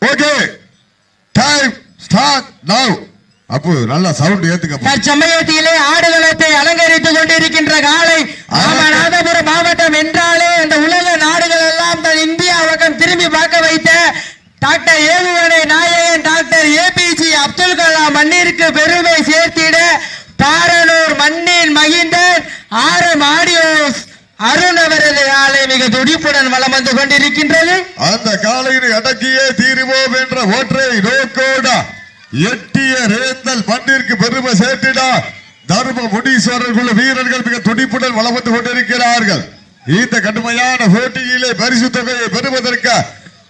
Okay time start நவ. அப்போ நல்லா சவுண்ட் ஏத்துக்க. தற்சமயத்திலே ஆடுகளத்தை அலங்கரித்துக் கொண்டிருக்கின்ற காலை ராமநாதபுரம் மாவட்டம் என்றாலே அந்த உலக நாடுகள் எல்லாம் தன் இந்தியா பக்கம் திரும்பி பார்க்க வைத்த டாக்டர் ஏவுகணை நாயகன் டாக்டர் ஏபிஜே அப்துல் கலாம் மண்ணிற்கு பெருமை சேர்த்திட பாரனூர் மண்ணின் மகிந்தன் ஆரம் ஆடியோஸ் அருண் அவரது காலை மிக துடிப்புடன் வலம் வந்து கொண்டிருக்கின்றது. அந்த காலையை அடக்கியே தீருவோம் என்ற ஒற்றை நோக்கோட எட்டிய ரேந்தல் மண்ணிற்கு பெருமை சேர்த்திட தர்ம முனீஸ்வரர்கள் வீரர்கள் மிக துடிப்புடன் வலம் வந்து கொண்டிருக்கிறார்கள். இந்த கடுமையான போட்டியிலே பரிசு தொகையை பெறுவதற்கு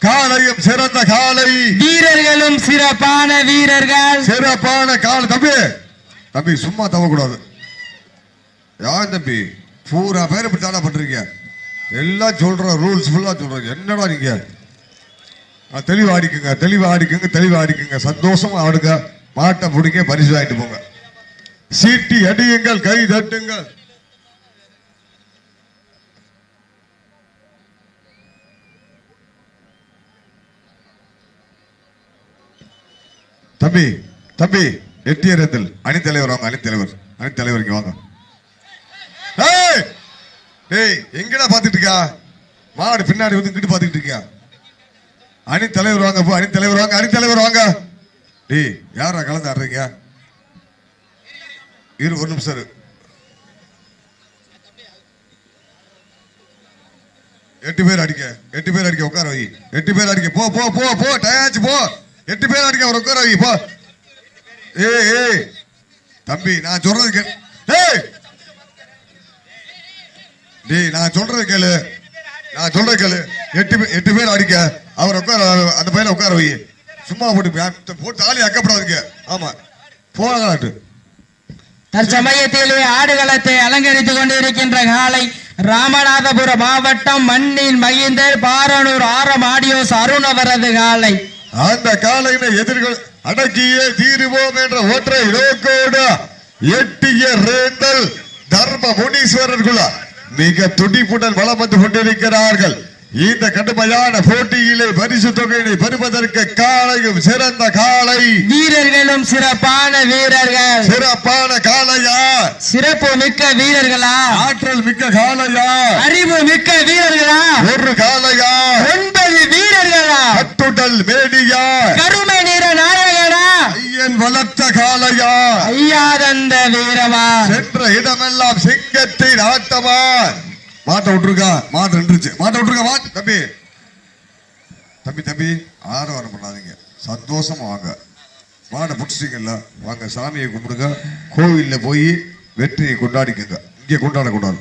காலையும் சிறந்த காலை, வீரர்களும் சிறப்பான வீரர்கள், சிறப்பான காலை. தம்பி தம்பி சும்மா தவக்கூடாது. யார் தம்பி பூரா பேர் இப்படி தானே பண்றீங்க? எல்லாம் சொல்ற ரூல்ஸ் ஃபுல்லா சொல்றீங்க. என்னடா நீங்க தெளிவா அடிக்குங்க, தெளிவா அடிக்குங்க, தெளிவா அடிக்குங்க. சந்தோஷமா ஆடுங்க, மாட்டை பிடிங்க, பரிசு வாங்கிட்டு போங்க. சீட்டி அடியுங்கள், கை தட்டுங்கள். தம்பி தம்பி எட்டியரத்தில் அணித்தலைவர் வாங்க, அணித்தலைவர் அணித்தலைவருக்கு வாங்க. எங்கடா பாத்துட்டு இருக்கா? மாடு பின்னாடி வந்து இங்கிட்டு பாத்துட்டு இருக்கியா? அணித்தலைவர் வாங்க, போ அணித்தலைவர் வாங்க, அணித்தலைவர் வாங்க. டேய் யாரா கலந்து ஆடுறீங்க? இரு ஒரு நிமிஷம். 8 பேர் அடிக்க, 8 பேர் அடிக்க, உட்கார வை. 8 பேர் அடிக்க, போ போ போ போ, டயாச்சு போ. 8 பேர் அடிக்க, அவர் உட்கார வை போ. ஏய் தம்பி நான் சொல்றது கேளு. டேய் நான் சொல்றது கேளு, நான் சொல்றது கேளு. 8 பேர் அடிக்க, அவர் உட்கார, அந்த பையனை உட்கார வை. சும்மா போட்டு ஆளி அக்கப்படாதுங்க. ஆமா போகலாட்டு. தற்சமயத்திலே ஆடுகளத்தை அலங்கரித்துக் கொண்டிருக்கின்ற காலை ராமநாதபுரம் மாவட்டம் மண்ணின் மகிந்தர் பாரனூர் ஆரம் ஆடியோஸ் அருண் அவரது காலை. அந்த காலையினை எதிர்கள் அடக்கியே தீருவோம் என்ற ஒற்றை நோக்கோடு எட்டிய ரேந்தல் தர்ம முனீஸ்வரர்கள் மிக துடிப்புடன் வலம் வந்து கொண்டிருக்கிறார்கள். இந்த கடுமையான போட்டியிலே பரிசு தொகையை பெறுவதற்கு காலையும் சிறந்த காலை, வீரர்களும் சிறப்பான வீரர்கள். சிறப்பான காலையா? சிறப்பு மிக்க வீரர்களா? ஆற்றல் மிக்க காலையா? அறிவு மிக்க வீரர்களா? ஒரு காலையா? 9 வீரர்களா? கட்டுடல் மேடியா? கருமை நிற நாயகனா? ஐயன் வளர்த்த காலையா? ஐயாதந்த வீரமா? சென்ற இடமெல்லாம் சிங்கத்தின் ஆட்டமா? மாட்ட விட்டுருக்கா? மாட்டு நின்றுச்சு. மாட்ட விட்டுருக்கா? மாட்டு தம்பி தம்பி தம்பி ஆரவாரம் பண்ணாதீங்க, சந்தோஷமா வாங்க. மாடை பிடிச்சிட்டீங்கல்ல, வாங்க சாமியை கும்பிடுங்க, கோவில்ல போய் வெற்றியை கொண்டாடிக்கங்க. இங்கே கொண்டாடக்கூடாது.